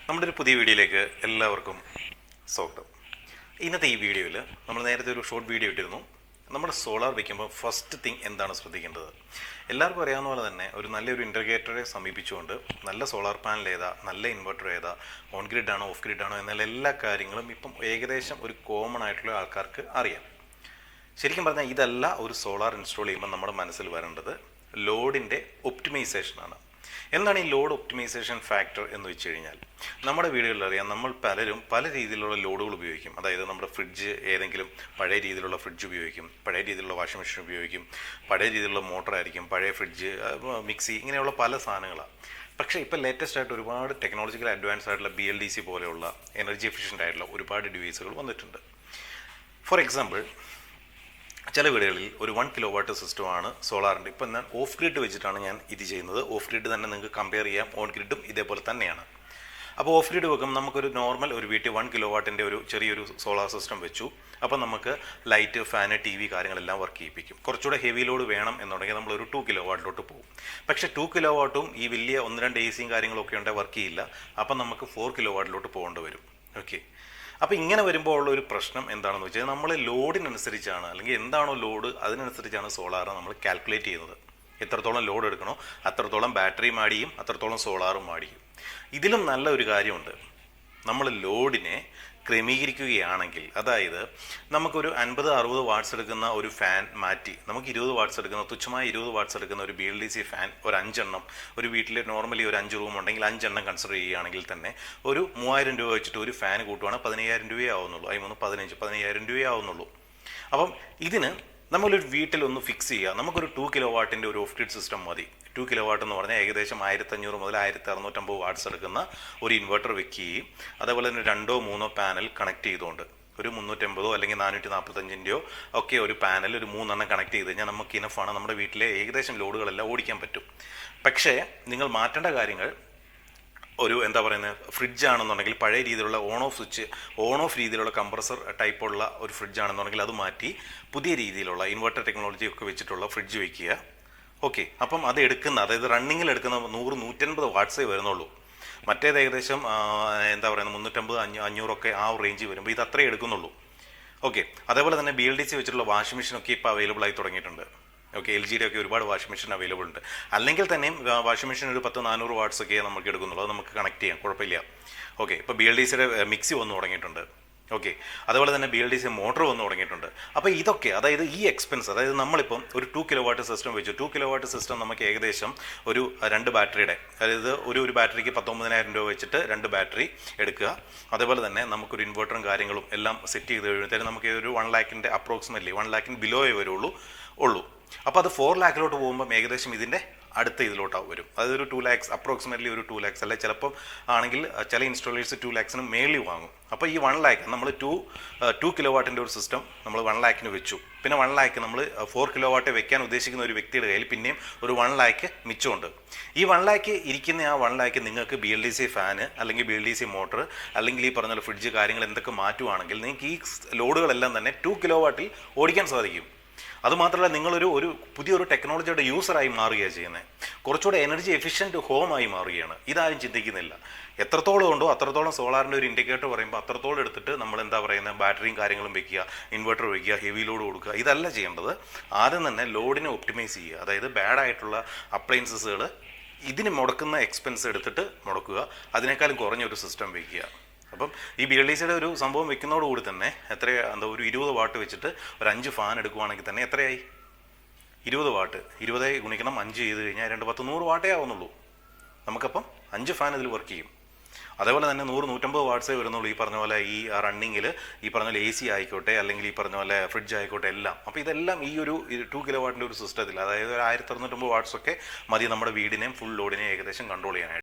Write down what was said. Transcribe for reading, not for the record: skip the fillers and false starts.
നമ്മുടെ ഒരു പുതിയ വീഡിയോയിലേക്ക് എല്ലാവർക്കും സ്വാഗതം. ഇന്നത്തെ ഈ വീഡിയോയിൽ നമ്മൾ നേരത്തെ ഒരു ഷോർട്ട് വീഡിയോ ഇട്ടിരുന്നു. നമ്മുടെ സോളാർ വയ്ക്കുമ്പോൾ ഫസ്റ്റ് തിങ് എന്താണ് ശ്രദ്ധിക്കേണ്ടത്? എല്ലാവർക്കും അറിയാവുന്ന പോലെ തന്നെ ഒരു നല്ലൊരു ഇൻ്റർഗ്രേറ്ററെ സമീപിച്ചുകൊണ്ട് നല്ല സോളാർ പാനൽ ഏതാ, നല്ല ഇൻവെർട്ടർ ഏതാ, ഓൺ ഗ്രിഡ് ആണോ ഓഫ് ഗ്രിഡ് ആണോ എന്നുള്ള എല്ലാ കാര്യങ്ങളും ഇപ്പം ഏകദേശം ഒരു കോമൺ ആയിട്ടുള്ള ആൾക്കാർക്ക് അറിയാം. ശരിക്കും പറഞ്ഞാൽ ഇതല്ല ഒരു സോളാർ ഇൻസ്റ്റാൾ ചെയ്യുമ്പോൾ നമ്മുടെ മനസ്സിൽ വരേണ്ടത് ലോഡിൻ്റെ ഒപ്റ്റിമൈസേഷനാണ്. എന്താണ് ഈ ലോഡ് ഒപ്റ്റിമൈസേഷൻ ഫാക്ടർ എന്ന് വെച്ച് കഴിഞ്ഞാൽ, നമ്മുടെ വീടുകളിൽ അറിയാം, നമ്മൾ പലരും പല രീതിയിലുള്ള ലോഡുകൾ ഉപയോഗിക്കും. അതായത് നമ്മുടെ ഫ്രിഡ്ജ് ഏതെങ്കിലും പഴയ രീതിയിലുള്ള ഫ്രിഡ്ജ് ഉപയോഗിക്കും, പഴയ രീതിയിലുള്ള വാഷിംഗ് മെഷീൻ ഉപയോഗിക്കും, പഴയ രീതിയിലുള്ള മോട്ടറായിരിക്കും, പഴയ ഫ്രിഡ്ജ്, മിക്സി, ഇങ്ങനെയുള്ള പല സാധനങ്ങളാണ്. പക്ഷേ ഇപ്പോൾ ലേറ്റസ്റ്റ് ആയിട്ട് ഒരുപാട് ടെക്നോളജിക്കൽ അഡ്വാൻസ് ആയിട്ടുള്ള BLDC പോലെയുള്ള എനർജി എഫിഷ്യൻ്റ് ആയിട്ടുള്ള ഒരുപാട് ഡിവൈസുകൾ വന്നിട്ടുണ്ട്. ഫോർ എക്സാമ്പിൾ, ചില വീടുകളിൽ ഒരു 1 കിലോവാട്ട് സിസ്റ്റമാണ് സോളാറിൻ്റെ. ഇപ്പം ഞാൻ ഓഫ് ഗ്രിഡ് വെച്ചിട്ടാണ് ഞാൻ ഇത് ചെയ്യുന്നത്. ഓഫ് ഗ്രിഡ് തന്നെ നിങ്ങൾക്ക് കമ്പയർ ചെയ്യാം, ഓൺ ഗ്രിഡും ഇതേപോലെ തന്നെയാണ്. അപ്പോൾ ഓഫ് ഗ്രിഡ് വെക്കുമ്പോൾ നമുക്കൊരു നോർമൽ ഒരു വീട്ടിൽ 1 കിലോവാട്ടിൻ്റെ ഒരു ചെറിയൊരു സോളാർ സിസ്റ്റം വെച്ചു. അപ്പോൾ നമുക്ക് ലൈറ്റ്, ഫാന്, TV കാര്യങ്ങളെല്ലാം വർക്ക് ചെയ്യിപ്പിക്കും. കുറച്ചുകൂടെ ഹെവി ലോഡ് വേണം എന്നുണ്ടെങ്കിൽ നമ്മളൊരു 2 കിലോവാട്ടിലോട്ട് പോകും. പക്ഷേ 2 കിലോവാട്ടും ഈ വലിയ 1-2 AC കാര്യങ്ങളൊക്കെ ഉണ്ടെങ്കിൽ വർക്ക് ചെയ്യില്ല. അപ്പം നമുക്ക് 4 കിലോവാട്ടിലോട്ട് പോകേണ്ടി വരും. ഓക്കെ, അപ്പോൾ ഇങ്ങനെ വരുമ്പോൾ ഉള്ള ഒരു പ്രശ്നം എന്താണെന്ന് വെച്ചാൽ, നമ്മൾ ലോഡിനനുസരിച്ചാണ്, അല്ലെങ്കിൽ എന്താണോ ലോഡ് അതിനനുസരിച്ചാണ് സോളാർ നമ്മൾ കാൽക്കുലേറ്റ് ചെയ്യുന്നത്. എത്രത്തോളം ലോഡ് എടുക്കണോ അത്രത്തോളം ബാറ്ററിയും ആഡ് ചെയ്യും, അത്രത്തോളം സോളാറും ആഡ് ചെയ്യും. ഇതിലും നല്ല ഒരു കാര്യമുണ്ട്. നമ്മൾ ലോഡിനെ ക്രമീകരിക്കുകയാണെങ്കിൽ, അതായത് നമുക്കൊരു 50-60 വാട്ട്സ് എടുക്കുന്ന ഒരു ഫാൻ മാറ്റി നമുക്ക് 20 വാട്ട്സ് എടുക്കുന്ന, തുച്ഛമായ 20 വാട്ട്സ് എടുക്കുന്ന ഒരു BLDC ഫാൻ ഒരു 5 എണ്ണം, ഒരു വീട്ടിൽ നോർമലി ഒരു 5 റൂം ഉണ്ടെങ്കിൽ 5 എണ്ണം കൺസിഡർ ചെയ്യുകയാണെങ്കിൽ തന്നെ ഒരു 3000 രൂപ വെച്ചിട്ട് ഒരു ഫാൻ കൂട്ടുവാണെങ്കിൽ 15000 രൂപയെ ആവുന്നുള്ളൂ. 15,000 രൂപയെ ആവുന്നുള്ളൂ. അപ്പം ഇതിന് നമ്മളൊരു വീട്ടിലൊന്ന് ഫിക്സ് ചെയ്യുക. നമുക്കൊരു 2 കിലോവാട്ടിൻ്റെ ഒരു ഓഫ് ഗ്രിഡ് സിസ്റ്റം മതി. 2 കിലോവാട്ട് എന്ന് പറഞ്ഞാൽ ഏകദേശം 1500 മുതൽ 1650 വാട്ട്സ് എടുക്കുന്ന ഒരു ഇൻവെർട്ടർ വെക്കുകയും അതേപോലെ തന്നെ 2-3 പാനൽ കണക്ട് ചെയ്തുകൊണ്ട് ഒരു 350 അല്ലെങ്കിൽ 445-ൻ്റെയോ ഒക്കെ ഒരു പാനൽ ഒരു 3 എണ്ണം കണക്ട് ചെയ്ത് കഴിഞ്ഞാൽ നമുക്ക് ഇനഫാണ്. നമ്മുടെ വീട്ടിലെ ഏകദേശം ലോഡുകളെല്ലാം ഓടിക്കാൻ പറ്റും. പക്ഷേ നിങ്ങൾ മാറ്റേണ്ട കാര്യങ്ങൾ, ഒരു എന്താ പറയുന്നത്, ഫ്രിഡ്ജ് ആണെന്നുണ്ടെങ്കിൽ പഴയ രീതിയിലുള്ള ഓൺ ഓഫ് രീതിയിലുള്ള കംപ്രസർ ടൈപ്പുള്ള ഒരു ഫ്രിഡ്ജ് ആണെന്നുണ്ടെങ്കിൽ അത് മാറ്റി പുതിയ രീതിയിലുള്ള ഇൻവെർട്ടർ ടെക്നോളജി ഒക്കെ വെച്ചിട്ടുള്ള ഫ്രിഡ്ജ് വയ്ക്കുക. ഓക്കെ, അപ്പം അത് എടുക്കുന്ന, അതായത് റണ്ണിങ്ങിൽ എടുക്കുന്ന 100-150 വാട്ട്സേ വരുന്നുള്ളൂ. മറ്റേത് ഏകദേശം എന്താ പറയുന്നത് 350-500 ആ റേഞ്ച് വരുമ്പോൾ ഇത് അത്രേ എടുക്കുന്നുള്ളൂ. ഓക്കെ, അതേപോലെ തന്നെ BLDC വെച്ചിട്ടുള്ള വാഷിംഗ് മെഷീനൊക്കെ ഇപ്പോൾ അവൈലബിൾ ആയി തുടങ്ങിയിട്ടുണ്ട്. ഓക്കെ, LGയുടെ ഒക്കെ ഒരുപാട് വാഷിംഗ് മെഷീൻ അവൈലബിൾ ഉണ്ട്. അല്ലെങ്കിൽ തന്നെയും വാഷിംഗ് മെഷീൻ ഒരു 10-400 വാട്ട്സ് ഒക്കെ നമുക്ക് എടുക്കുന്നുള്ളൂ. അത് നമുക്ക് കണക്ട് ചെയ്യാം, കുഴപ്പമില്ല. ഓക്കെ, ഇപ്പോൾ BLDCയുടെ മിക്സി വന്നു തുടങ്ങിയിട്ടുണ്ട്. ഓക്കെ, അതുപോലെ തന്നെ BLDC മോട്ടർ വന്നു തുടങ്ങിയിട്ടുണ്ട്. അപ്പോൾ ഇതൊക്കെ, അതായത് ഈ എക്സ്പെൻസ്, അതായത് നമ്മളിപ്പം ഒരു 2 കിലോവാട്ട് സിസ്റ്റം വെച്ചു. 2 കിലോവാട്ട് സിസ്റ്റം നമുക്ക് ഏകദേശം ഒരു 2 ബാറ്ററിയുടെ, അതായത് ഒരു ബാറ്ററിക്ക് 19,000 രൂപ വെച്ചിട്ട് 2 ബാറ്ററി എടുക്കുക. അതേപോലെ തന്നെ നമുക്കൊരു ഇൻവെർട്ടറും കാര്യങ്ങളും എല്ലാം സെറ്റ് ചെയ്ത് കഴിയുമ്പോഴത്തേനും നമുക്ക് ഒരു 1 ലാഖിൻ്റെ അപ്രോക്സിമറ്റ്ലി 1 ലാഖിന് ബിലോയേ ഉള്ളൂ. അപ്പോൾ അത് 4 ലാഖിലോട്ട് പോകുമ്പം ഏകദേശം ഇതിൻ്റെ അടുത്ത ഇതിലോട്ടാവും വരും. അതായത് ഒരു 2 ലാഖ്സ്, അപ്രോക്സിമറ്റ്ലി ഒരു 2 ലാഖ്സ്, അല്ലെ ചിലപ്പം ആണെങ്കിൽ ചില ഇൻസ്റ്റാളേഴ്സ് 2 ലാഖ്സിന് മേളിൽ വാങ്ങും. അപ്പോൾ ഈ 1 ലാഖ് നമ്മൾ 2 കിലോവാട്ടിൻ്റെ ഒരു സിസ്റ്റം നമ്മൾ 1 ലാഖിന് വെച്ചു. പിന്നെ 1 ലാഖ് നമ്മൾ 4 കിലോവാട്ട് വെക്കാൻ ഉദ്ദേശിക്കുന്ന ഒരു വ്യക്തിയുടെ കയ്യിൽ പിന്നെയും ഒരു 1 ലാഖ് മിച്ചമുണ്ട്. ഈ 1 ലാഖ് ഇരിക്കുന്ന ആ 1 ലാഖ് നിങ്ങൾക്ക് BLDC ഫാന് അല്ലെങ്കിൽ BLDC മോട്ടർ അല്ലെങ്കിൽ ഈ പറഞ്ഞ ഫ്രിഡ്ജ് കാര്യങ്ങൾ എന്തൊക്കെ മാറ്റുവാണെങ്കിൽ നിങ്ങൾക്ക് ഈ ലോഡുകളെല്ലാം തന്നെ 2 കിലോവാട്ടിൽ ഓടിക്കാൻ സാധിക്കും. അതുമാത്രമല്ല, നിങ്ങളൊരു പുതിയൊരു ടെക്നോളജിയുടെ യൂസറായി മാറുകയാണ് ചെയ്യുന്നത്. കുറച്ചുകൂടെ എനർജി എഫിഷ്യൻറ്റ് ഹോമായി മാറുകയാണ്. ഇതാരും ചിന്തിക്കുന്നില്ല. എത്രത്തോളം ഉണ്ടോ അത്രത്തോളം സോളാറിൻ്റെ ഒരു ഇൻഡിക്കേറ്റർ പറയുമ്പോൾ അത്രത്തോളം എടുത്തിട്ട് നമ്മൾ എന്താ പറയുന്നത്, ബാറ്ററിയും കാര്യങ്ങളും വെക്കുക, ഇൻവെർട്ടർ വെക്കുക, ഹെവി ലോഡ് കൊടുക്കുക, ഇതല്ല ചെയ്യേണ്ടത്. ആദ്യം തന്നെ ലോഡിനെ ഒപ്റ്റിമൈസ് ചെയ്യുക. അതായത് ബാഡായിട്ടുള്ള അപ്ലയൻസസുകൾ ഇതിന് മുടക്കുന്ന എക്സ്പെൻസ് എടുത്തിട്ട് മുടക്കുക, അതിനേക്കാളും കുറഞ്ഞൊരു സിസ്റ്റം വയ്ക്കുക. അപ്പം ഈ BLDCയുടെ ഒരു സംഭവം വെക്കുന്നതോടുകൂടി തന്നെ ഒരു 20 വാട്ട് വെച്ചിട്ട് ഒരു 5 ഫാൻ എടുക്കുവാണെങ്കിൽ തന്നെ എത്രയായി? 20 വാട്ട്, 20 ഗുണിക്കണം 5 ചെയ്ത് കഴിഞ്ഞാൽ 100 വാട്ടേ ആവുന്നുള്ളൂ. നമുക്കപ്പം 5 ഫാൻ ഇതിൽ വർക്ക് ചെയ്യും. അതേപോലെ തന്നെ 100-150 വാട്ട്സേ വരുന്നുള്ളൂ. ഈ പറഞ്ഞ പോലെ ഈ റണ്ണിങ്ങിൽ ഈ പറഞ്ഞ പോലെ AC ആയിക്കോട്ടെ, അല്ലെങ്കിൽ ഈ പറഞ്ഞ പോലെ ഫ്രിഡ്ജ് ആയിക്കോട്ടെ, എല്ലാം. അപ്പോൾ ഇതെല്ലാം ഈ ഒരു 2 കിലോവാട്ടിൻ്റെ ഒരു സിസ്റ്റത്തിൽ, അതായത് 1650 വാട്ട്സൊക്കെ മതി നമ്മുടെ വീടിനെയും ഫുൾ ലോഡിനെയും ഏകദേശം കൺട്രോൾ ചെയ്യാനായിട്ട്.